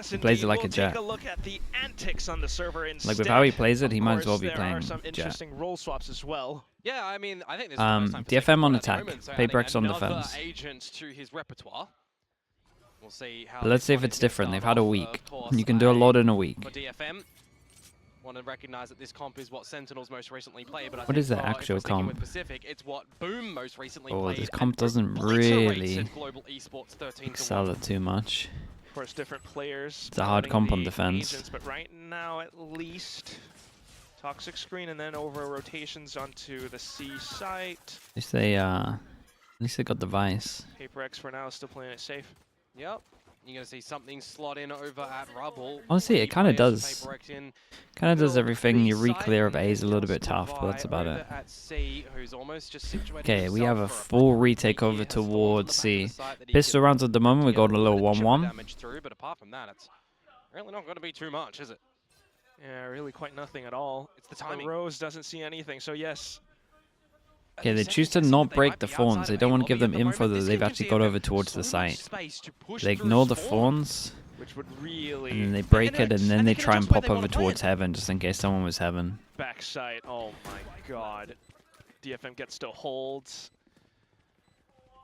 Yes, He plays it like we'll a jet. take a look at the antics on the server instead. Like with how he plays it, he might as well be there playing are some jet. interesting role swaps as well. Yeah, I mean, I think this is the first time for DFM on Sigma at the attack, moment, so PRX adding on another defense. agent to his repertoire. We'll see how But let's this see if one it's is gonna different. They've start had a off, week. of course, You can do a lot in a for week. DFM. Want to recognize that this comp is what Sentinels most recently played, but I What think is the if actual we're sticking with comp? Pacific, it's what Boom most recently Oh, played. this comp and doesn't obliterated really Global Esports 13-1. excel it too much. Of course, different players. It's a hard comp on the defense. agents, but right now, at least, toxic screen and then over rotations onto the C site. At least they got the Vice. PRX for now is still playing it safe. Yep. You're going to see something slot in over at Rubble. Honestly, it kind of does. In Kind of does everything. Your B side, re-clear of A and is a little just bit tough, but that's about over it. at C, who's almost just situated Okay, we have a himself for full fight. retake He over has stalled towards on the back of C. the site that he Pistol can rounds at the moment, we get got a little bit of chipper 1-1. damage through, but apart from that, it's really not going to be too much, is it? Yeah, really quite nothing at all. It's the timing. Rose doesn't see anything, so yes. Okay, they choose to not break the fawns. They don't want to give them info that they've actually got over towards the site. They ignore the fawns, Which would really... and then they break it, and then they try and pop over towards heaven, just in case someone was heaven. Backside, oh my god. DFM gets to holds.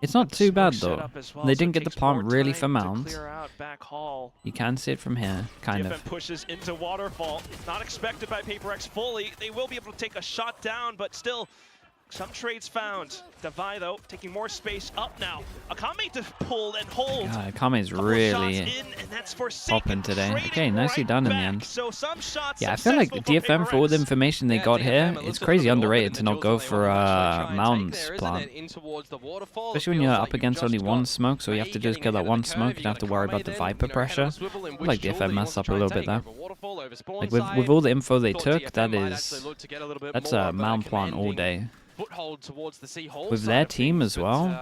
It's not too bad though. They didn't get the plant really for mount. You can see it from here, kind DFM of. pushes into waterfall. Not expected by PRX fully. They will be able to take a shot down, but still, some trades found. Devi, though, taking more space up now. Akame to pull and hold. God, Akame's really popping today. Okay, nicely done in the end. So some shots Yeah, I feel like DFM, for all the information they got here, it's crazy underrated to not go for mounts plant. Especially when you're up against only one smoke, so all you have to do is kill that one smoke. You don't have to worry about the Viper pressure. I feel like DFM messed up a little bit there. Like with all the info they took, that's a mount plant all day. With their team as well,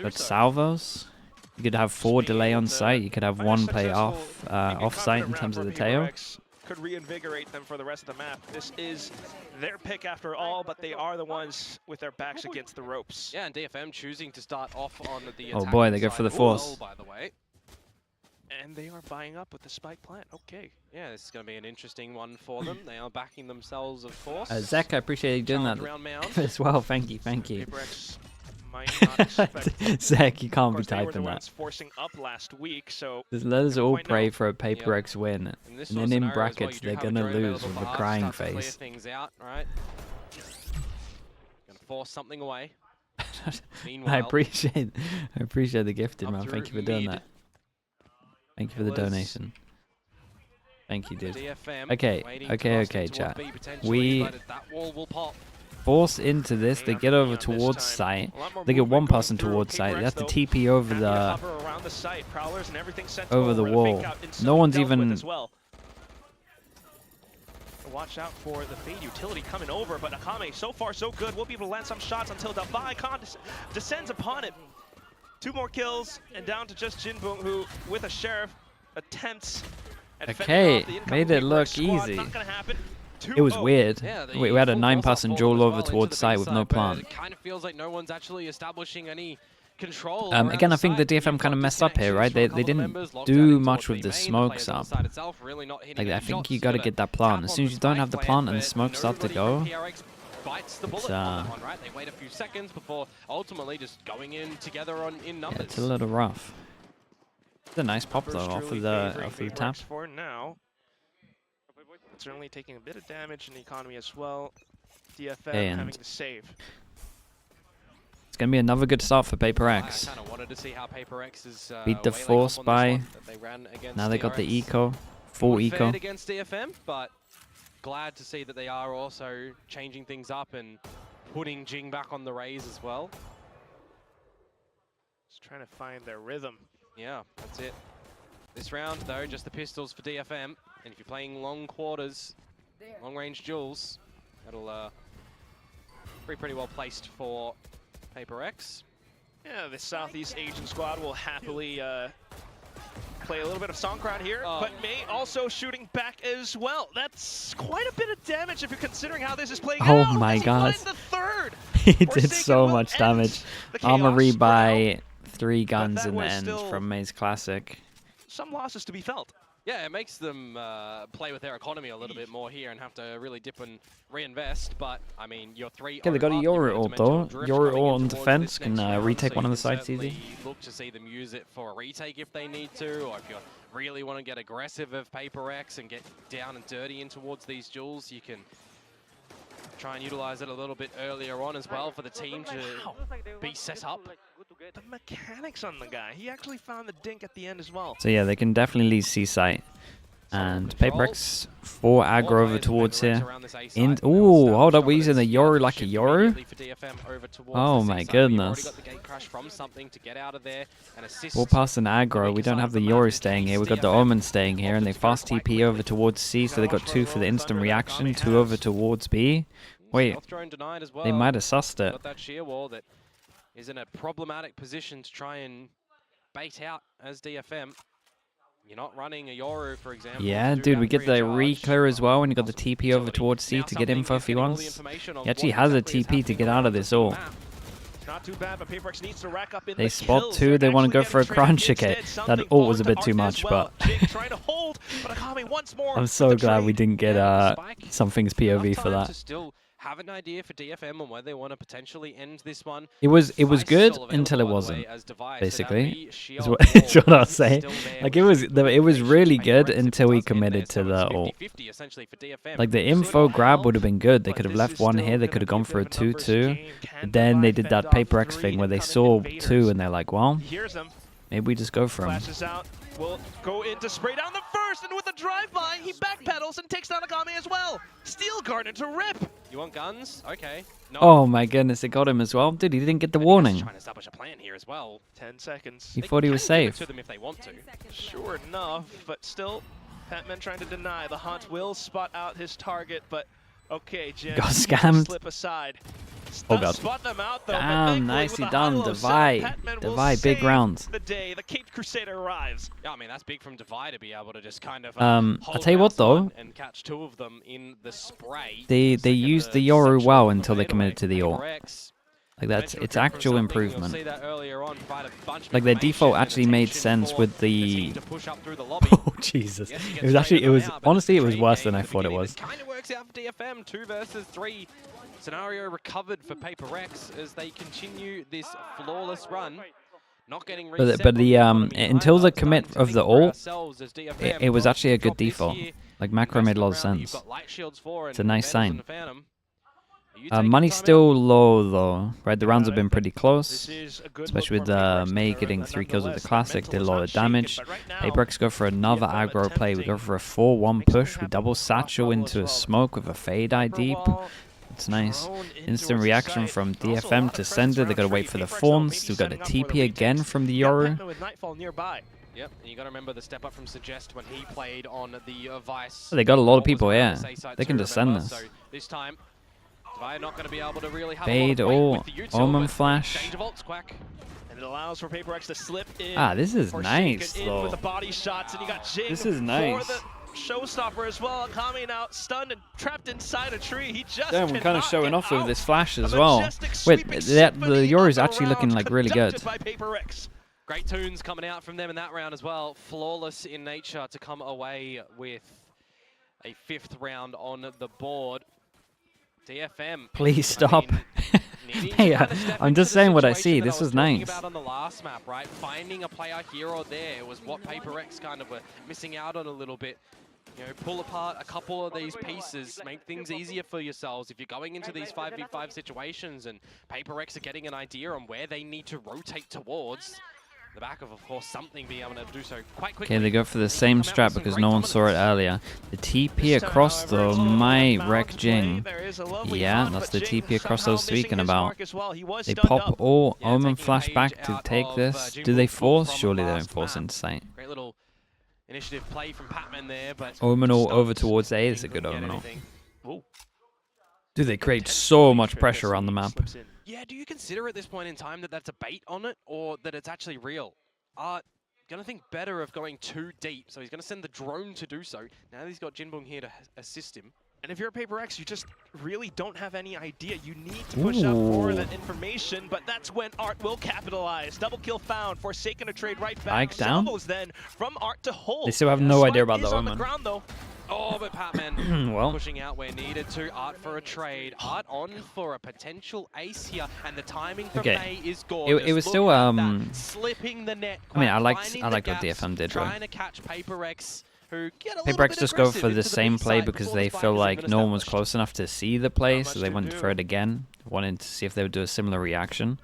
but salvos, you could have 4 delay on site, you could have 1 play off site in terms of the tail. Could reinvigorate them for the rest of the map. This is their pick after all, but they are the ones with their backs against the ropes. Yeah, and DFM choosing to start off on the Oh boy, they go for the force. by the way. And they are buying up with the spike plant. Okay. Yeah, this is going to be an interesting one for them. They are backing themselves, of course. Zach, I appreciate you doing that as well. Thank you, thank you. Might not expect Zach, you can't be typing they were the that. ones forcing up last week, so Just let us all pray know. for a PRX win, and then in brackets they're gonna lose with a crying face. Things out, right? Gonna force something away. I appreciate the gifted, man. Thank you for doing that. Thank you for the donation. Thank you, dude. Okay, chat. We force into this. They get over towards site. They get one person towards site. They have to TP over the wall. No one's even. Watch out for the Fade utility coming over, but Akame, so far so good. We'll be able to land some shots until Devi descends upon it. 2 more kills, and down to just Jinboom, who, with a Sheriff, attempts at Okay, made it look easy. Not gonna happen. It was weird. Yeah, We had a 9-person duel over towards site with no plant. It kind of feels like no one's actually establishing any control. Again, I think the DFM kind of messed up here, right? They didn't do much with the smokes up. Like, I think you got to get that plant. As soon as you don't have the plant and the smokes start to go, bites the bullet on right? They wait a few seconds before ultimately just going in together in numbers. yeah, it's a little rough. It's a nice pop though off of the tap. For now, certainly taking a bit of damage in the economy as well. DFM having to save. It's gonna be another good start for PRX. I kind of wanted to see how PRX is beat the force by. Now they got the eco, full eco. Against DFM, but glad to see that they are also changing things up and putting Jing back on the raise as well. Just trying to find their rhythm. Yeah, that's it. This round, though, just the pistols for DFM. And if you're playing long quarters, long-range duels, that'll be pretty well placed for PRX. Yeah, the Southeast Asian squad will happily play a little bit of Songkran here, but May also shooting back as well. That's quite a bit of damage if you're considering how this is playing out. Oh my god. He did so much damage. Armory by 3 guns in the end from May's Classic. some losses to be felt. Yeah, it makes them play with their economy a little bit more here and have to really dip and reinvest. But I mean, your 3. Okay, they got a Yoru ult though. Yoru ult on defense can retake one of the sites easy. Look to see them use it for a retake if they need to, or if you really want to get aggressive of PRX and get down and dirty in towards these jewels, you can try and utilize it a little bit earlier on as well for the team to be set up. The mechanics on the guy. He actually found the dink at the end as well. So yeah, they can definitely leave C site. And PRX 4 aggro over towards here. Ooh, hold up, we're using the Yoru like a Yoru? Oh my goodness. We'll pass an aggro. We don't have the Yoru staying here. We've got the Omen staying here, and they fast TP over towards C, so they got 2 for the instant reaction, 2 over towards B. Wait, they might have sussed it. That sheer wall that is in a problematic position to try and bait out as DFM. You're not running a Yoru, for example. Yeah, dude, we get the re-clear as well when you got the TP over towards C to get info if he wants. He actually has a TP to get out of this ult. Not too bad, but PRX needs to rack up in They spot 2, they want to go for a crunch kit. That ult was a bit too much, but I'm so glad we didn't get something's POV for that. Have an idea for DFM on where they want to potentially end this one. It was good until it wasn't. Basically, is what I'll say. Like it was really good until he committed to the ult. Like the info grab would have been good. They could have left 1 here. They could have gone for a 2-2. Then they did that PRX thing where they saw 2 and they're like, well, maybe we just go for him. Will go in to spray down the first, and with a drive-by, he backpedals and takes down Akame as well. Steel Garden to rip. You want guns? Okay. No. Oh my goodness, it got him as well. Dude, he didn't get the warning. Trying to establish a plan here as well. 10 seconds. He thought he was safe. To them if they want to. Sure enough, but still, Patman trying to deny. The Hunt will spot out his target, but okay, Jin. Got scammed. Slip aside. Oh god. Spot them out, though, damn, nicely done, Divide. Divide, big rounds. The day the Caped Crusader arrives. Yeah, I mean that's big from Divide to be able to just kind of I'll tell you what though, and catch 2 of them in the spray. They used the Yoru well until they committed to the ult. Like it's actual improvement. Like their default actually made sense with the. Oh Jesus! It was honestly it was worse than I thought it was. Kind of works out for DFM. 2 versus 3 scenario recovered for PRX as they continue this flawless run. Not getting reset, but the until the commit of the ult, it was actually a good default. Like macro made a lot of sense. It's a nice sign. Money's still low though, right? The rounds have been pretty close, especially with May getting 3 kills with the classic, did a lot of damage. PRX go for another aggro play. We go for a 4-1 push. We double satchel into a smoke with a fade eye deep. It's nice. Instant reaction from DFM to Sender. They gotta wait for the Fawns. We got a TP again from the Yoru. Yep, and you got to remember the step up from Suggest when he played on the Vice. They got a lot of people, yeah. They can descend this. So this time, Divide not going to be able to really have fade or Omen flash. And it allows for PRX to slip in. Ah, this is nice though. With the body shots, and you got Jing this is nice. For the showstopper as well. Akame now stunned and trapped inside a tree. He just damn, we're kind of showing off with this flash as well. Wait, the Yoru's actually looking like really good. Great tunes coming out from them in that round as well. Flawless in nature to come away with a 5th round on the board. DFM. Please stop. Hey, I'm just saying what I see. This was nice. About on the last map, right? Finding a player here or there was what PRX kind of were missing out on a little bit. You know, pull apart a couple of these pieces, make things easier for yourselves. If you're going into these 5v5 situations and PRX are getting an idea on where they need to rotate towards, the back of course, something being able to do so quite quickly. Okay, they go for the same strat because no one saw it earlier. The TP across though might wreck Jing. Yeah, that's the TP across I was speaking about. They pop all Omen flash back to take this. Do they force? Surely they don't force into sight. Great little initiative play from Patman there, but Omen all over towards A is a good Omen all. Do they create so much pressure on the map? Yeah, do you consider at this point in time that that's a bait on it, or that it's actually real? Gonna think better of going too deep, so he's gonna send the drone to do so. Now he's got Jinbong here to assist him. And if you're Paper X, you just really don't have any idea. You need to push out more of that information, but that's when Art will capitalize. Double kill found, Forsaken to trade right back. Down. Salvos then from Art to hold. They still have no idea about the on Omen. the ground though. Oh, but Patman well, pushing out where needed to. Art for a trade. Art on for a potential ace here, and the timing from May is gorgeous. It was still slipping the net. I mean, I liked what DFM did, right? Trying to catch Paper X. Paper X just go for the same play because they feel like no one was close enough to see the play, so they went for it again, wanted to see if they would do a similar reaction.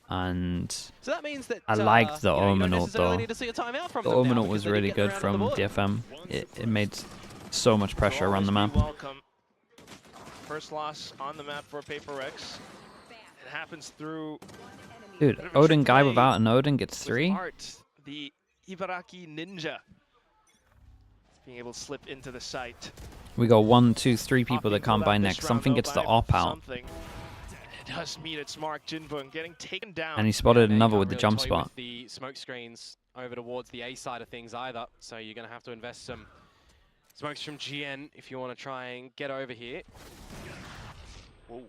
And so that means that, I liked the Omen ult though. The Omen ult was really good from DFM. It made so much pressure around the map. First loss on the map for Paper X. It happens through. Dude, Odin guy without an Odin gets 3. Art, the Ibaraki ninja. Being able to slip into the site. We got 1, 2, 3 people that can't buy next. Something gets the op out. It does meet its mark. Jinbun getting taken down. And he spotted another with the jump spot. The smoke screens over towards the A side of things either. So you're going to have to invest some smokes from GN if you want to try and get over here. Whoa.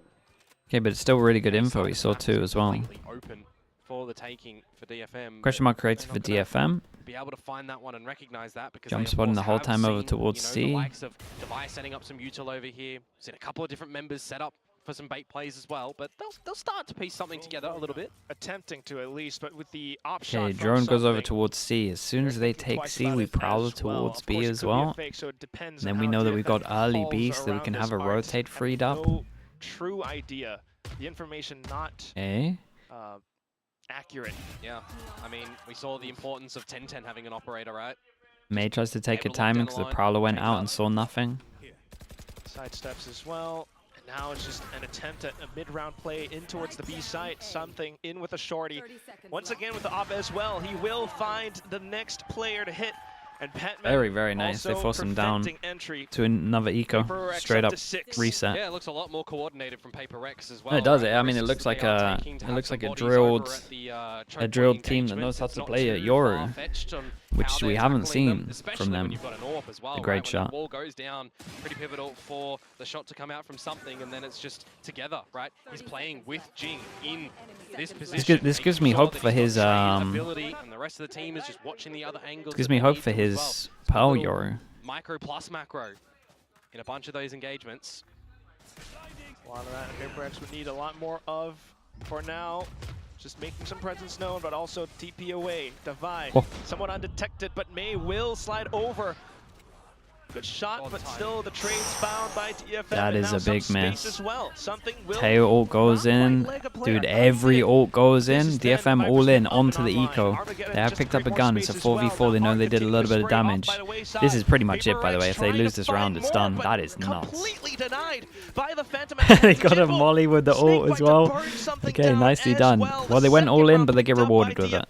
Okay, but it's still really good info. He saw 2 as well. Open for the taking for DFM. Question mark created for DFM. Be able to find that one and recognize that because jump spotting the whole time over towards C. The likes of Device setting up some util over here. Seen a couple of different members set up for some bait plays as well, but they'll start to piece something together a little bit. Attempting to at least, but with the option. Okay, drone goes over towards C. As soon as they take C, we prowl towards B as well. And then we know that we've got early B, so that we can have a rotate freed up. No true idea. The information not accurate. Yeah, I mean, we saw the importance of 10-10 having an operator, right? May tries to take a timing because the Prowler went out and saw nothing. Side steps as well. And now it's just an attempt at a mid-round play in towards the B site. Something in with a shorty. Once again with the op as well. He will find the next player to hit. And very, very nice. They force him down to another eco, straight up reset. Yeah, it looks a lot more coordinated from Paper X as well. No, it does. I mean, it looks like a drilled team that knows how to play at Yoru, which we haven't seen from them. A great shot. The wall goes down, pretty pivotal for the shot to come out from something, and then it's just together, right? He's playing with Jing in this position. This gives me hope for his ability, and the rest of the team is just watching the other angles. Gives me hope for his Pearl Yoru. Micro plus macro in a bunch of those engagements. A lot of that Paper X would need a lot more of for now. Just making some presence known, but also TP away. Divide, somewhat undetected, but May will slide over. Good shot, but still the trade's found by DFM. That is a big miss. As well. Tail ult goes in. Dude, every ult goes in. DFM all in onto the eco. They have picked up a gun. It's a 4v4. They know they did a little bit of damage. This is pretty much it, by the way. If they lose this round, it's done. That is nuts. They got a molly with the ult as well. Okay, nicely done. Well, they went all in, but they get rewarded with it.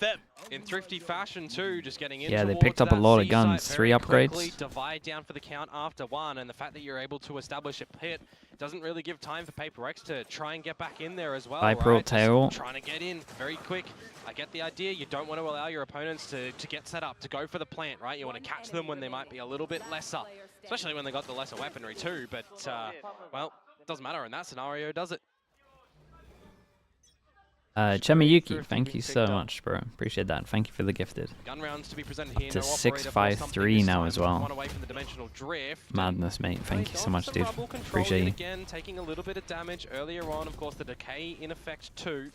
In thrifty fashion too, just getting in. Yeah, they picked up a lot of guns. 3 upgrades. Divide down for the count after 1, and the fact that you're able to establish a pit doesn't really give time for Paper X to try and get back in there as well. Viper tail. Trying to get in very quick. I get the idea. You don't want to allow your opponents to get set up, to go for the plant, right? You want to catch them when they might be a little bit lesser, especially when they got the lesser weaponry too. But well, it doesn't matter in that scenario, does it? Chemiyuki, thank you so much, bro. Appreciate that. Thank you for the gifted. Gun rounds to be presented here. To 653 now as well. Drift. Madness, mate. Thank you so much, dude. Appreciate you. Again, taking a little bit of damage earlier on. Of course, the decay in effect too.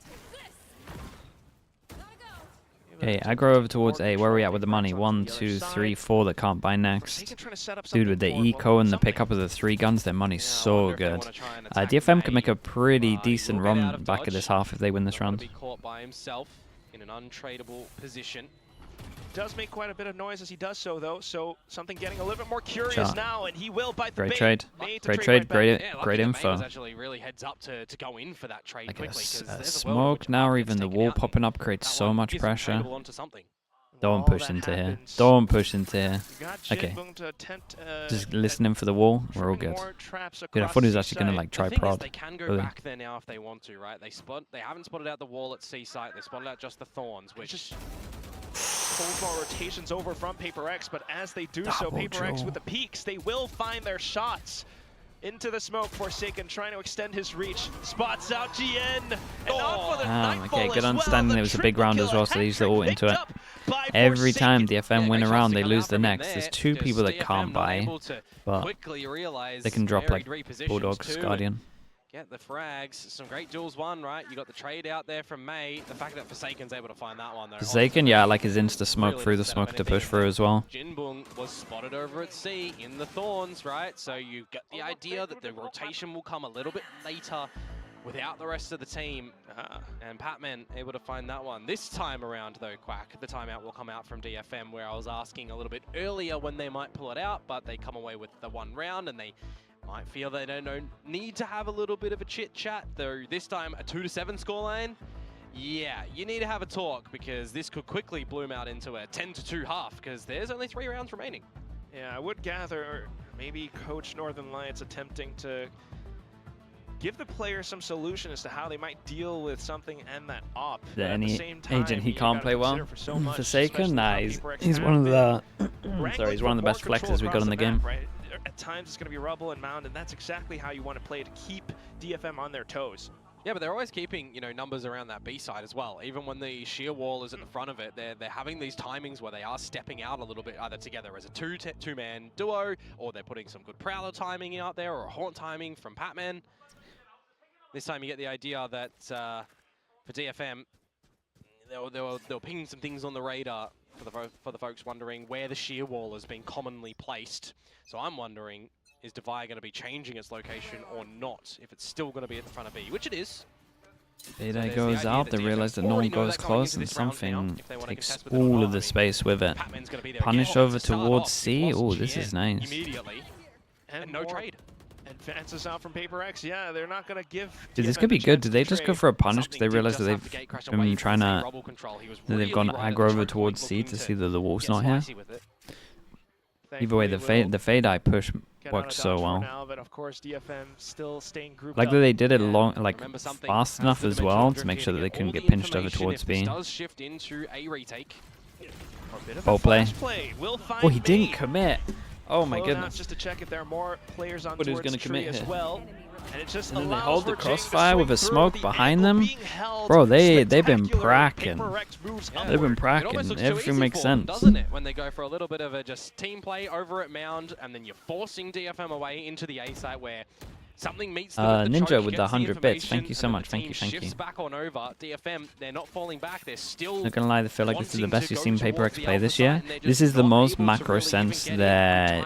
Okay, aggro over towards A. Where are we at with the money? 1, 2, 3, 4 that can't buy next. Dude, with the eco and the pickup of the 3 guns, their money's so good. DFM could make a pretty decent run back at this half if they win this round. Caught by himself in an untradeable position. Does make quite a bit of noise as he does so, though. So something getting a little bit more curious now, and he will bite the bait. Great trade, great info. Actually really heads up to go in for that trade quickly. Smoke now, or even the wall popping up creates so much pressure. Don't push into here. Don't push into here. Okay. Just listening for the wall. We're all good. Dude, I thought he was actually gonna like try prod. They can go back there now if they want to, right? They haven't spotted out the wall at C site. They spotted out just the thorns, which more rotations over from Paper X, but as they do so, Paper X with the peaks, they will find their shots. Into the smoke, Forsaken trying to extend his reach. Spots out GN. And on for the Nightfall okay, good as understanding. well. It was a big round as well, so they used it all into it. Every time DFM win a round, they lose the next. There's two people that can't buy, but they can drop like Bulldog's Guardian. Get the frags. Some great duels won, right? You got the trade out there from May. The fact that Forsaken's able to find that one, though. Forsaken, yeah, like his insta smoke through the smoke to push through as well. Jinbung was spotted over at C in the Thorns, right? So you get the idea that the rotation will come a little bit later without the rest of the team. And Patman able to find that one. This time around, though, Quack, the timeout will come out from DFM, where I was asking a little bit earlier when they might pull it out, but they come away with the one round and they might feel they don't need to have a little bit of a chit-chat, though this time a 2-7 scoreline. Yeah, you need to have a talk, because this could quickly bloom out into a 10-2 half, because there's only 3 rounds remaining. Yeah, I would gather maybe Coach Northern Lights attempting to give the player some solution as to how they might deal with something and that op. Any agent he can't play well. Forsaken, nah, he's one of the sorry, he's one of the best flexes we've got in the game. Right? At times it's going to be Rubble and Mound, and that's exactly how you want to play to keep DFM on their toes. Yeah, but they're always keeping, you know, numbers around that B side as well. Even when the sheer wall is at the front of it, they're having these timings where they are stepping out a little bit, either together as a two-man duo, or they're putting some good Prowler timing out there, or a Haunt timing from Patman. This time you get the idea that for DFM, they were pinging some things on the radar for the folks wondering where the sheer wall has been commonly placed. So I'm wondering, is Devi going to be changing its location or not? If it's still going to be at the front of B, which it is. Beta goes out, they realize that no one goes close and something takes all of the space with it. Punish over towards C, oh, this is nice. Immediately, and no trade. Advances out from PRX. Yeah, they're not going to give... Dude, this could be good. Did they just go for a punish because they realized that they've been trying to... that they've gone aggro over towards C to see that the wolf's not here? Either way, the fade eye push worked so well. Like that they did it fast enough as well to make sure that they couldn't get pinched over towards B. Bolt play. Oh, he didn't commit. Oh my goodness. Just to check if there are more players on but he was going to commit as here. well. And it just and then they hold the crossfire with a smoke behind them. Bro, they've been pracking. They've been pracking. Everything makes sense. Doesn't it? When they go for a little bit of a just team play over at Mound, and then you're forcing DFM away into the A site where something meets them Ninja with the 100 bits. Thank you so much. Thank you. Shifts back on over. DFM, they're not falling back. They're still. Not gonna lie, I feel like this is the best you've seen PRX play this year. This is the most macro sense that.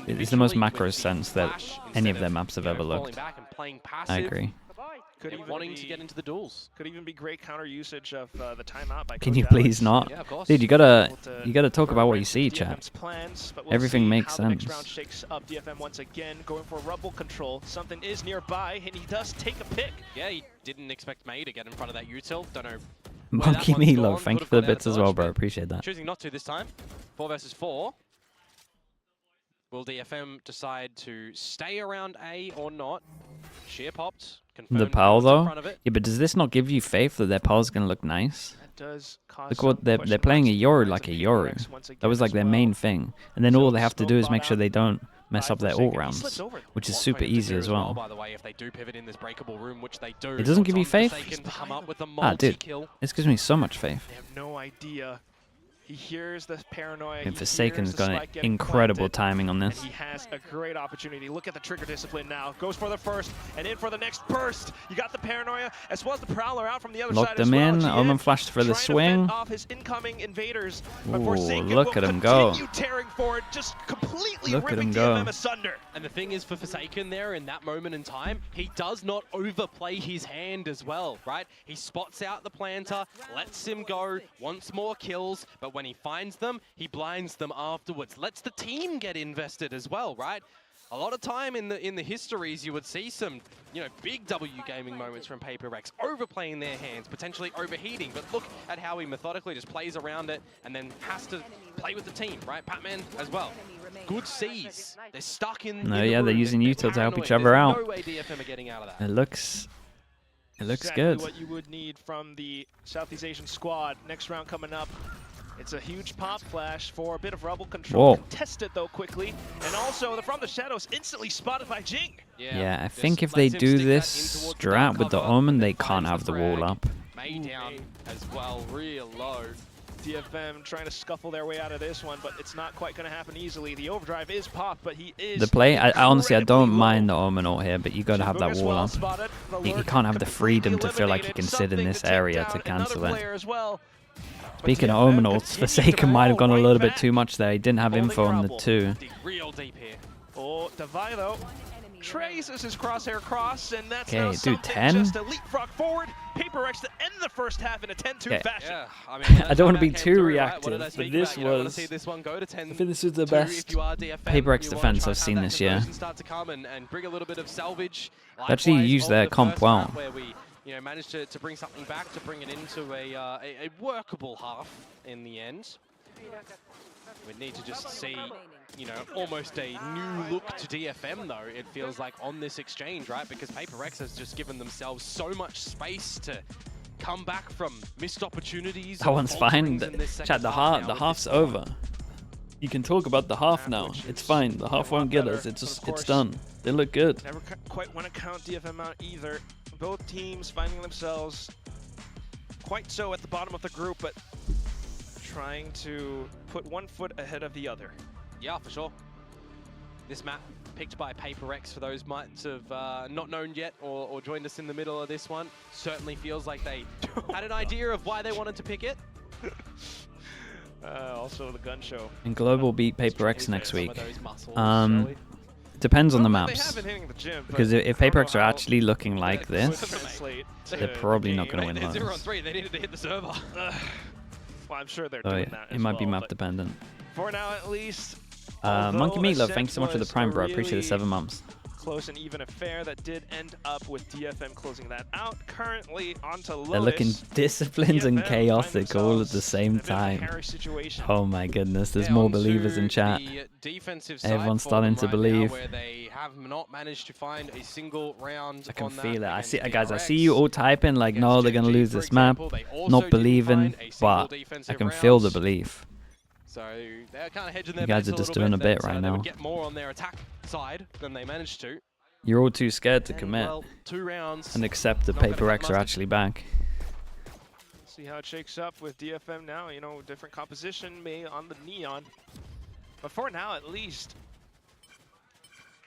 It's the most macro sense that any of their maps have ever looked. I agree. Wanting to get into the duels. Could even be great counter usage of the timeout by Can you please not? Yeah, dude, you gotta talk about what you see, chat. Everything makes sense. Next round shakes up DFM once again, going for Rubble control. Something is nearby, and he does take a pick. Yeah, he didn't expect May to get in front of that util. Don't know. Monkey Milo, thank you for the bits as well, bro. Appreciate that. Choosing not to this time. 4 versus 4. Will DFM decide to stay around A or not? Sheer popped. The Pearl though? Yeah, but does this not give you faith that their Pearl's gonna look nice? Look what they're playing a Yoru like a Yoru. That was like their main thing. And then all they have to do is make sure they don't mess up their ult rounds, which is super easy as well. It doesn't give you faith? Ah, dude, this gives me so much faith. They have no idea. He hears the paranoia. And Forsaken's got an incredible timing on this. He has a great opportunity. Look at the trigger discipline now. Goes for the first and in for the next burst. You got the paranoia as well as the Prowler out from the other Locked side him as well. in. Omen flashed for the swing. Off his incoming invaders. Ooh, look at him go. Tearing forward, just completely look at him ripping go. DFM asunder. And the thing is, for Forsaken there, in that moment in time, he does not overplay his hand as well, right? He spots out the planter, lets him go, wants more kills, but when he finds them, he blinds them afterwards. Lets the team get invested as well, right? A lot of time in the histories, you would see some, you know, big W gaming moments from PRX, overplaying their hands, potentially overheating. But look at how he methodically just plays around it and then has to play with the team, right? Patman as well. Good C's. They're stuck in. No, yeah, they're using util to help each other out. No way DFM are getting out of that. It looks exactly good. What you would need from the Southeast Asian squad. Next round coming up. It's a huge pop flash for a bit of rebel control. Whoa. Contested though quickly, and also the From the Shadows instantly spotted by Jing. Yeah, I think if they do this strat with the Omen, they can't have the wall up. May down as well, real low. DFM trying to scuffle their way out of this one, but it's not quite going to happen easily. The overdrive is popped, but he is. The play, I honestly, I don't mind the low. Omen ult here, but you got to have that wall up. He can't have the freedom to feel like he can sit in this area to cancel it. Well. Speaking of Omen ults, Forsaken might have gone a little bit too much there. He didn't have info on the 2. Real deep here. Oh, Devi though traces his crosshair cross, and that's okay, dude, 10. Just a leapfrog forward. PRX to end the first half in a 10-2 fashion. Yeah, I mean, I don't want to be too through, reactive, right? but this was. See this one go to 10, I think this is the best PRX defense I've seen this year. Start to come and bring a little bit of salvage. They actually used their comp well. Where we, managed to bring something back, to bring it into a workable half in the end. We need to just see, almost a new look to DFM though, it feels like, on this exchange, right? Because PRX has just given themselves so much space to come back from missed opportunities. That one's fine. Chat, the half's over. You can talk about the half now. It's fine. The half won't get us. It's done. They look good. Never quite want to count DFM out either. Both teams finding themselves quite so at the bottom of the group, but trying to put one foot ahead of the other. Yeah, for sure. This map picked by PRX, for those might have not known yet or joined us in the middle of this one, certainly feels like they had an idea of why they wanted to pick it. Also the gun show. And Global beat PRX next week. Depends on the maps. Because if PRX are actually looking like this, they're probably not going to win Lotus. Lotus. 0 on 3, they needed to hit the server. Well, I'm sure they're Oh doing yeah, that it as might be well, map dependent. For now, at least. Monkey Meatloaf, Ascent thanks so much for the was Prime, bro. I a appreciate the 7 months. Close and even affair that did end up with DFM closing that out. Currently onto Lotus. They're looking disciplined and DFM chaotic all at the same in a bit of a time. hairy situation. Oh my goodness, there's more believers in chat. Everyone's starting to believe. Where they have not managed to find a single round. I can feel it. I see, guys. I see you all typing like, no, they're gonna lose this map. Not believing, but I can feel the belief. So they're kind of hedging their You guys are just doing a bit right now. Get more on their attack side than they managed to. You're all too scared to commit Well, 2 rounds. and accept that PRX are actually back. See how it shakes up with DFM now. Different composition may on the neon, but for now at least,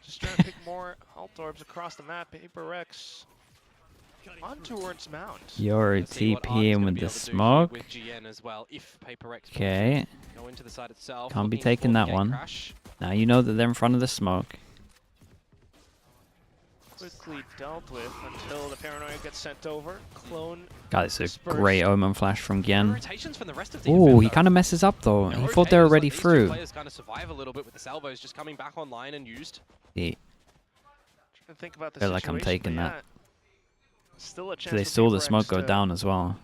just trying to pick more alt orbs across the map. PRX on towards Mount. You're TPing with the smoke. Okay. Can't be taking that one. Now you know that they're in front of the smoke. Quickly dealt with until the paranoia gets sent over. Clone. God, it's a great Omen flash from Gien. Oh, Oh, he kind of messes up though. He thought they were already through. Players kind of survive a little bit with the salvos just coming back online and used. Yeah. Trying to think about the Feel like I'm taking situation, that. Still a chance So they for saw the PRX smoke go to down as well.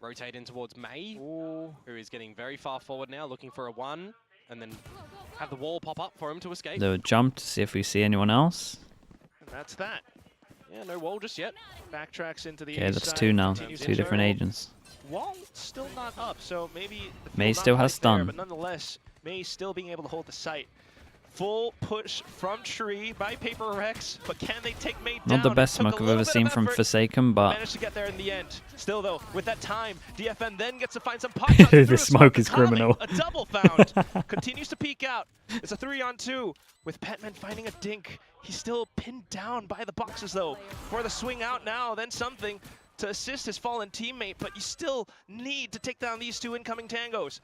Rotate in towards May, Ooh. who is getting very far forward now, looking for a 1, and then have the wall pop up for him to escape. They'll jump to see if we see anyone else. And that's that. Yeah, no wall just yet. Backtracks into the Okay, A that's side, 2 now. continues 2 to different turn. agents. Wall still not up, so maybe the May field still not has quite there, stun. but nonetheless, May still being able to hold the site. Full push from Tree by PRX, but can they take May down? Not the best Took a smoke I've little ever bit seen of from effort, Forsaken, but managed to get there in the end. Still though, with that time, DFM then gets to find some pop shots through the smoke is criminal. A double found. Continues to peek out. It's a 3-on-2 with Petman finding a dink. He's still pinned down by the boxes though. For the swing out now, then something to assist his fallen teammate, but you still need to take down these 2 incoming tangos.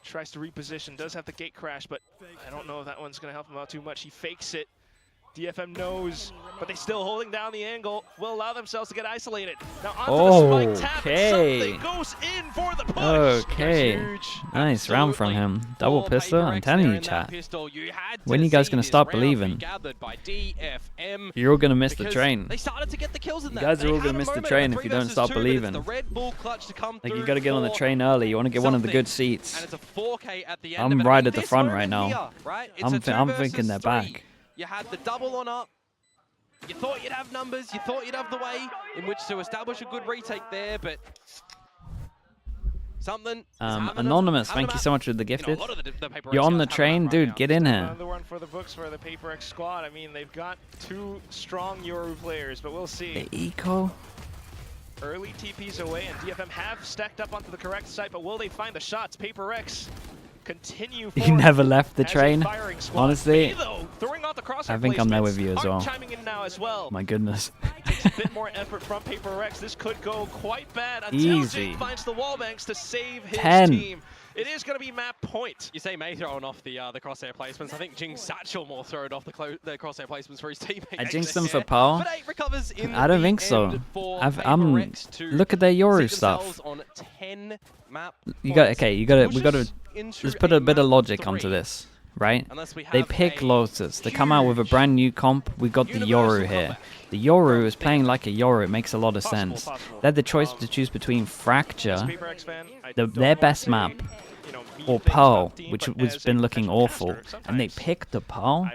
Tries to reposition, does have the gate crash, but I don't know if that one's going to help him out too much. He fakes it. DFM knows, but they still holding down the angle, will allow themselves to get isolated. Now onto the spike tap, and something goes in for the push. Okay. Nice round from him. Double pistol, I'm telling you, chat. When are you guys going to stop believing? You're all going to miss the train. They started to get the kills in You guys are all going to miss the train if you don't stop believing. Like, you got to get on the train early. You want to get one of the good seats. And it's a 4K at the end I'm of it. right I mean, at the this front moment right now. here, right? It's I'm a 2 thinking they're versus 3. back. You had the double on up. You thought you'd have numbers. You thought you'd have the way in which to establish a good retake there, but Something. Anonymous, thank you so much for the gifted. You're on the train, dude. Get in here. Another one for the books for the PRX squad. I mean, they've got 2 strong Yoru players, but we'll see. The eco. Early TPs away, and DFM have stacked up onto the correct site, but will they find the shots? PRX continue He never left the train. Honestly, I think I'm there with you as well. Chiming in now as well. My goodness. Takes a bit more effort from PRX. This could go quite bad until Jing finds the wall banks to save his team. It is going to be map point. You say May throwing off the crosshair placements. I think Jing's Satchel more throwing off the crosshair placements for his teammates. I jinxed them for power. I don't think so. Look at their Yoru stuff. On 10 map we gotta let's put a bit of logic onto this, right? They pick Lotus. They come out with a brand new comp. We got the Yoru here. The Yoru is playing like a Yoru. It makes a lot of sense. They had the choice to choose between Fracture, their best map, or Pearl, which has been looking awful, and they picked the Pearl.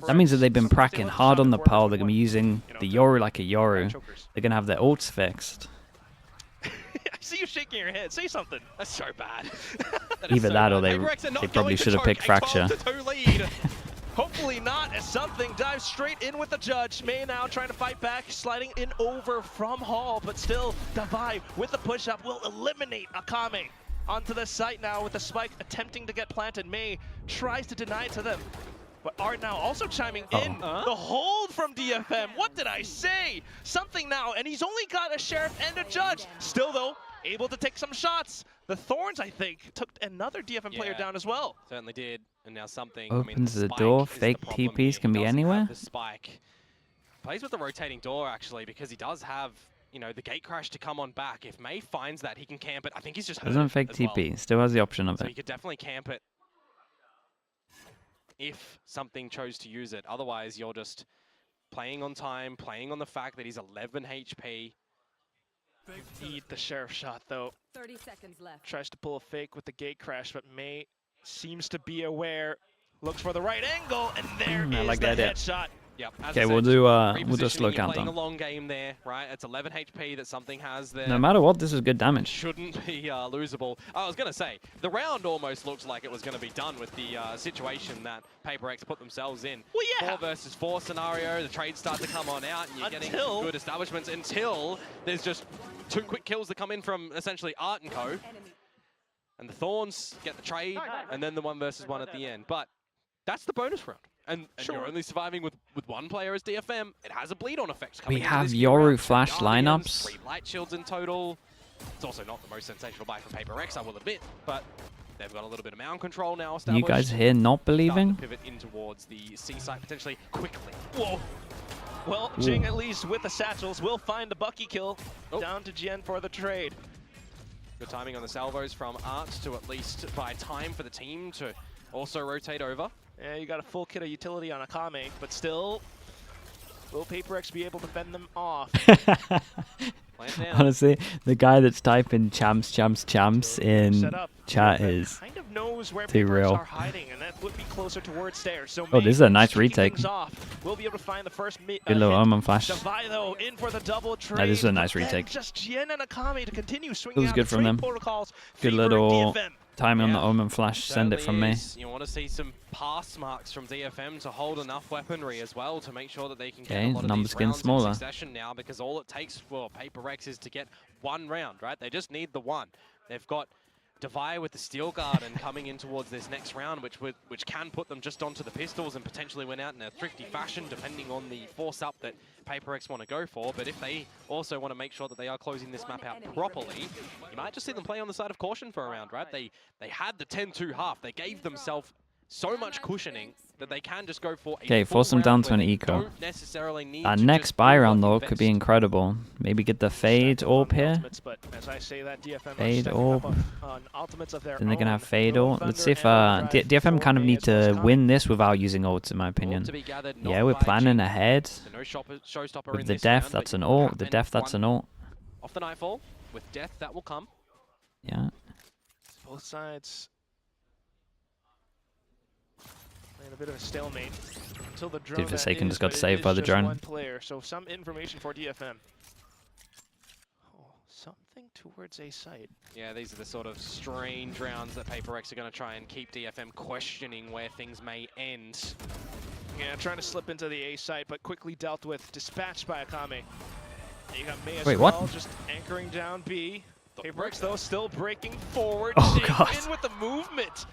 That means that they've been pracking hard on the Pearl. They're gonna be using the Yoru like a Yoru. They're gonna have their ults fixed. I see you shaking your head. Say something. That's so bad. Either that or they probably should have picked Fracture. Hopefully not, as something dives straight in with the judge. May now trying to fight back, sliding in over from Hall, but still Davai with the push-up will eliminate Akame. Onto the site now with the spike attempting to get planted. May tries to deny it to them. But Art now also chiming in. The hold from DFM. What did I say? Something now, and he's only got a sheriff and a judge. Still though, able to take some shots. The Thorns, I think, took another DFM player down as well. Certainly did. And now something opens the door. Fake TPs can be anywhere. The spike plays with the rotating door actually, because he does have, you know, the gate crash to come on back. If May finds that, he can camp it. I think he's just doesn't fake TP. Still has the option of it. So he could definitely camp it if something chose to use it. Otherwise, you're just playing on time, playing on the fact that he's 11 HP. Need the sheriff shot though. 30 seconds left. Tries to pull a fake with the gate crash, but May seems to be aware. Looks for the right angle, and there is the headshot. Yep. Okay, we'll do a slow countdown. Playing a long game there, right? It's 11 HP that something has there. No matter what, this is good damage. Shouldn't be losable. I was gonna say the round almost looks like it was gonna be done with the situation that PRX put themselves in. Well, yeah. 4 versus 4 scenario. The trades start to come on out, and you're getting good establishments until there's just 2 quick kills that come in from essentially Art and Co. And the Thorns get the trade, and then the 1 versus 1 at the end. But that's the bonus round. And you're only surviving with 1 player as DFM. It has a bleed-on effect coming. We have Yoru flash lineups. 3 light shields in total. It's also not the most sensational buy from PRX, I will admit, but they've got a little bit of mound control now established. You guys here not believing? Pivot in towards the C site potentially quickly. Whoa. Well, Jing at least with the satchels will find the Bucky kill. Down to Gen for the trade. Good timing on the salvos from Art to at least buy time for the team to also rotate over. Yeah, you got a full kit of utility on Akame, but still, will PRX be able to fend them off? Honestly, the guy that's typing champs in chat is kind of knows where too real. Are hiding, and that would be closer towards stairs. So this is a nice retake. We'll be able to find the first good little Omen flash. Davai, though, in for the double trade. Yeah, this is a nice retake. Just Jien and Akame to continue swinging. It was good from them. Good little timing on the Omen flash. Send it from me. You want to see some pass marks from DFM to hold enough weaponry as well to make sure that they can get a lot of these rounds in succession now, because all it takes for PRX is to get 1 round, right? They just need the 1. They've got Davai with the Steel Garden coming in towards this next round, which can put them just onto the pistols and potentially win out in a thrifty fashion, depending on the force up that PRX want to go for. But if they also want to make sure that they are closing this map out properly, you might just see them play on the side of caution for a round, right? They had the 10-2 half. They gave themselves so much cushioning that they can just go for a okay, force them down to an eco. That next buy round though could be incredible. Maybe get the fade orb here. Fade orb. Then they're gonna have fade orb. Let's see if DFM kind of need to win this without using ults, in my opinion. Yeah, we're planning ahead. With the death, that's an ult. The death, that's an ult. Off the nightfall, with death, that will come. Yeah. Both sides. A bit of a stalemate until the drone. Dude, Forsaken just got saved by the drone. One player, so some information for DFM. Oh, something moving towards a site. Yeah, these are the sort of strange rounds that PRX are going to try and keep DFM questioning where things may end. Yeah, trying to slip into the A site, but quickly dealt with, dispatched by Akame. You got May as Wait, well, what? just anchoring down B. PRX, though, still breaking forward. Oh, Jing God. in with the movement.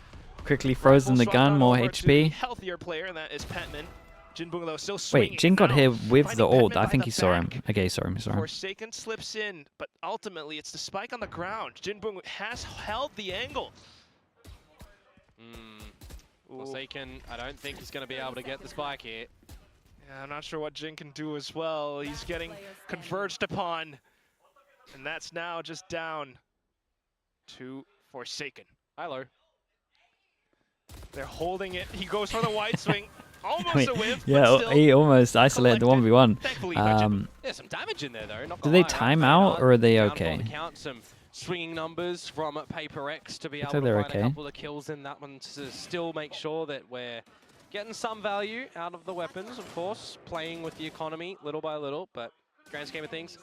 Quickly frozen the Rifle gun, swap more over to HP. the healthier player, and that is Petman. Jinbung, though, still swinging. Wait, Jin got now, here with finding the ult. Petman I by think the he saw him. back. Okay, sorry, he saw him. Forsaken slips in, but ultimately it's the spike on the ground. Jinbung has held the angle. Forsaken, I don't think he's going to be able to get the spike here. Yeah, I'm not sure what Jin can do as well. He's getting converged upon. And that's now just down to Forsaken. Hello. They're holding it. He goes for the wide swing. Almost Wait, a whiff, yeah, but still he almost isolated the collected. 1v1. Thankfully, by Jin. There's some damage in there, though. Not Do gonna they lie. time Right out, now, or are they down okay? on the count, some swinging numbers from PRX to be able thought to they were find okay. a couple of kills in that one to still make sure that we're getting some value out of the weapons, of course, playing with the economy little by little, but grand scheme of things,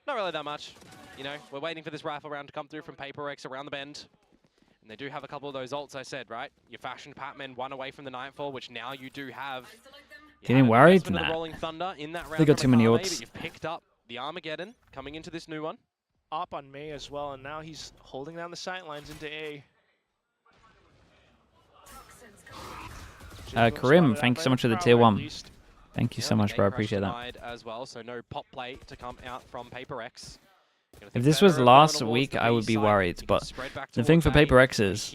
not really that much. You know, we're waiting for this rifle round to come through from PRX around the bend. And they do have a couple of those ults, I said, right? Your fashioned Patman, one away from the Nightfall, which now you do have. Getting worried? The Nah. Rolling Thunder in that round They got from too many Akame, ults. but you've picked up the Armageddon coming into this new one. Up on May as well, and now he's holding down the sidelines into A. Karim, thank you so much for the tier 1. Thank you so much, bro. I appreciate that. Denied as well, so no pop play to come out from PRX. If this was last week, I would be worried, but the thing for PRX is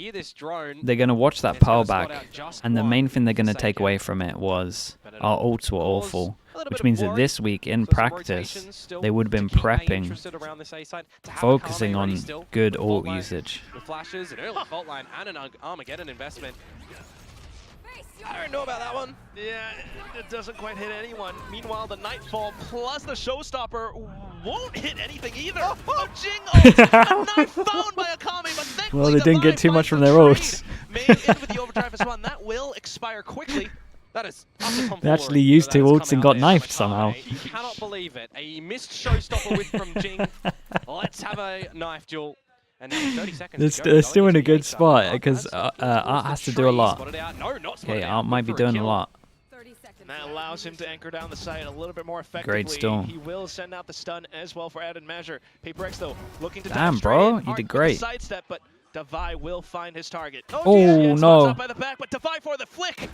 they're going to watch that power back, and the main thing they're going to take away from it was our ults were awful, which means that this week in practice, they would have been prepping, focusing on good ult usage. With flashes, an early fault line, and an Armageddon investment. I don't know about that one. Yeah, it doesn't quite hit anyone. Meanwhile, the Nightfall plus the Showstopper won't hit anything either. Oh, Jing ult! A knife found by Akame, but thankfully Well, they didn't get too much from their ults. Made in with the overdrive as well, and that will expire quickly. That is They actually used 2 ults and got knifed somehow. He cannot believe it. A missed Showstopper with from Jing. Let's have a knife duel. And now 30 seconds They're still in a good spot because Art has to do a lot. Okay, Art might be doing a lot. And that allows him to anchor down the site a little bit more effectively. Great storm. He will send out the stun as well for added measure. PRX, though, looking to Damn, dive bro, straight in. you did Hard great. with the sidestep, but Davai will find his target. Oh, yes, no. Up by the back, but Davai for the flick.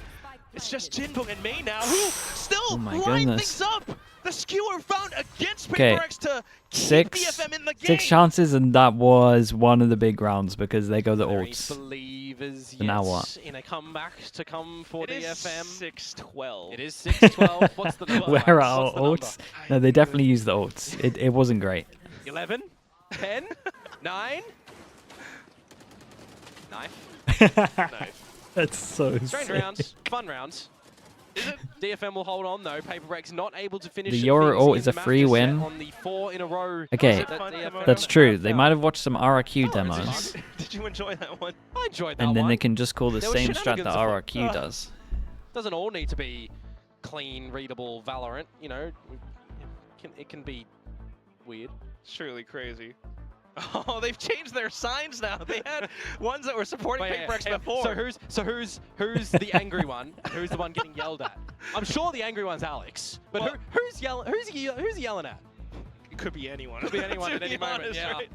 It's just Jinbung and May now, who still my line goodness. things up. The skewer found against Okay, PRX to keep DFM in the game. 6 chances, and that was one of the big rounds because they go the Very ults. believers So now what? in a comeback to come for It is DFM. 6-12. It is 6-12. What's the number? Where are our What's the number? ults? No, they definitely used the ults. It wasn't great. 11, 10, 9. Knife. Knife. That's so Strange sick. rounds, fun rounds. DFM will hold on though. PRX not able to finish. The Yoru things ult in is a the free matches win. On the 4 in a row. Okay, that DFM that's true. have They found. might have watched some RRQ demos, Did you enjoy that one? I enjoyed that and then one. they can just call the There was same strat that shenanigans afoot. RRQ does. Doesn't all need to be clean, readable Valorant. You know, it can be weird. It's truly crazy. Oh, they've changed their signs now. They had ones that were supporting PRX before. So who's the angry one? Who's the one getting yelled at? I'm sure the angry one's Alex. But Well, who's he yelling at? It could be anyone. Could be anyone to at any be moment. honest, Yeah. right?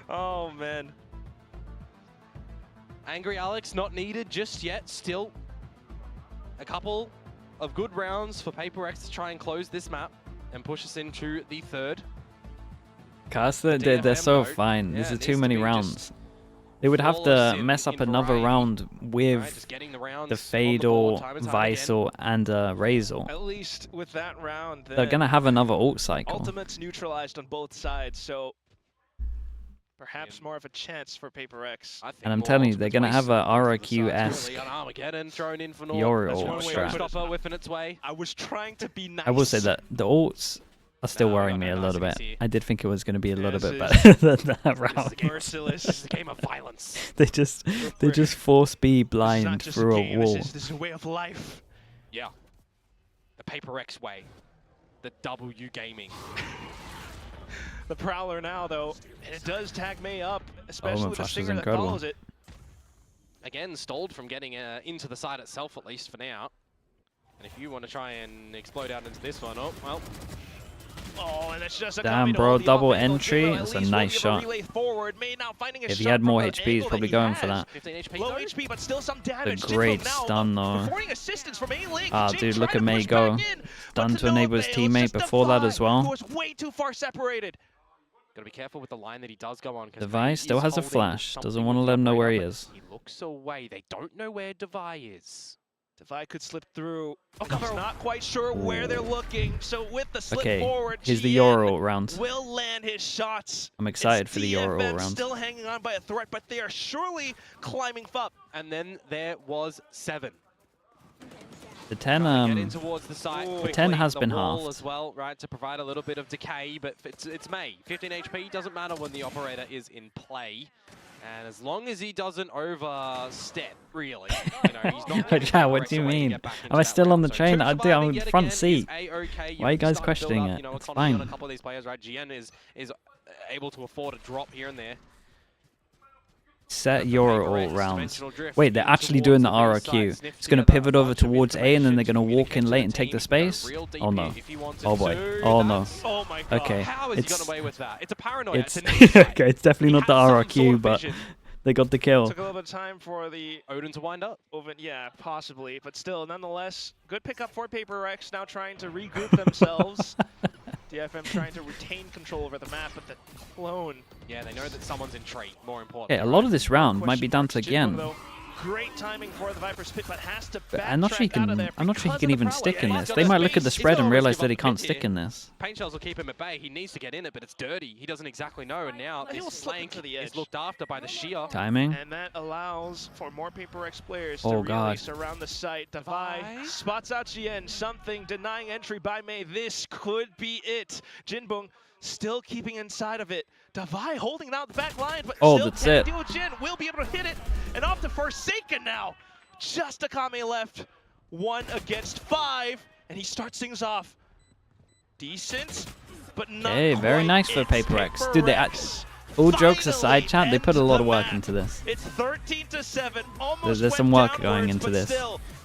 Oh man. Angry Alex not needed just yet. Still a couple of good rounds for PRX to try and close this map and push us into the 3rd. Cast, they're so mode. fine. Yeah, This it is needs too to many be rounds. just They would have flawless to mess up in another variety. round Right, with just getting the rounds the on the board Fatal, time and time again. Visal, and Razor. At least with that round, They're gonna have another ult cycle. ultimates neutralized on both sides, so perhaps more of a chance for PRX. I think And I'm more telling you, ultimate they're gonna have choice a for the sides, RRQ-esque really. An Armageddon thrown in for Yoru That's ult one way. strat. Showstopper whipping its way. I was trying to be nice. I will say that the ults are still No, worrying no, me a no, little nice bit. here. I did think it was going to be a little bit This better than that This is round. the game. Merciless. This is the game of violence. They just force be This is not blind just through a game, wall. This is a way of life. Yeah. The PRX way. The W gaming. the Prowler now, though, and it does tag May up, especially with the Flash is Stinger that incredible. follows it. Again, stalled from getting into the side itself, at least for now. And if you want to try and explode out into this one, oh, well. Oh, and that's just a Damn, bro, double entry. That's a nice shot. If he had more HP, he's probably going for that. 15 HP Low though. HP, but still some damage. A great stun, though. Ah, dude, look at May go. Stun to enable his teammate before that as well. Was way too far separated. Gotta be careful with the line that he does go on. Devi still has a flash. Doesn't want to let him know where he is. He looks away. They don't know where Devi is. Devi could slip through. Oh, he's not quite sure where they're looking. So with the slip forward, here's the Euro round. Will land his shots. I'm excited for the Euro DFM round. Still hanging on by a thread, but they are surely climbing up. And then there was 7. The 10, get in towards the side quickly. 10 has the been wall halved as well, right, to provide a little bit of decay, but it's May. 15 HP doesn't matter when the operator is in play. And as long as he doesn't overstep, really, you know, he's not. Yeah, what do you mean? Am I still on the train? I'm in front seat. Why are you guys questioning it? It's fine. A couple of these players, right? GN is able to afford a drop here and there. Set Euro all rounds. Wait, they're actually doing the RRQ. It's going to pivot over towards A, and then they're going to walk in late and take the space? Oh no. Oh boy. Oh no. Oh my God. Okay. How has he got away with that? It's a paranoia. It's okay, it's definitely not the RRQ, but they got the kill. Took a little bit of time for the Odin to wind up. Yeah, possibly, but still, nonetheless, good pickup for PRX. Now trying to regroup themselves. DFM trying to retain control over the map, but the clone. Yeah, they know that someone's in trait. More important. Yeah, a lot of this round might be down to Gien. Great timing for the Viper's pit, but has to I'm not sure he can. I'm not sure he can even stick in this. They might look at the spread and realize that he can't stick in this. Paint shells will keep him at bay. He needs to get in it, but it's dirty. He doesn't exactly know, and now this flank is looked after by the Sheer. Timing. And that allows for more PRX players to God. release around the site. Devi spots out Gien. Something denying entry by May. This could be it. Jinbong still keeping inside of it. Devi holding down the back line, but still that's can't it. deal with Jin. Will be able to hit it. And off to Forsaken now. Just Akame left. 1 against 5. And he starts things off decent, but not very nice for PRX. Dude, all jokes aside, chat, they put a lot of work into this. It's 13-7. Almost There's some work going into this.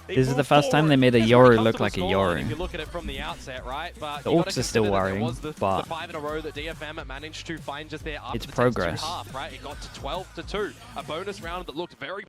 This is the first time they made a Yoru look like a Yoru. If you look at it from the outset, right? But the orcs are still worrying, but the 5 in a row that DFM managed to find just there after it's progress. Half, right? It got to 12-2, a bonus round that looked very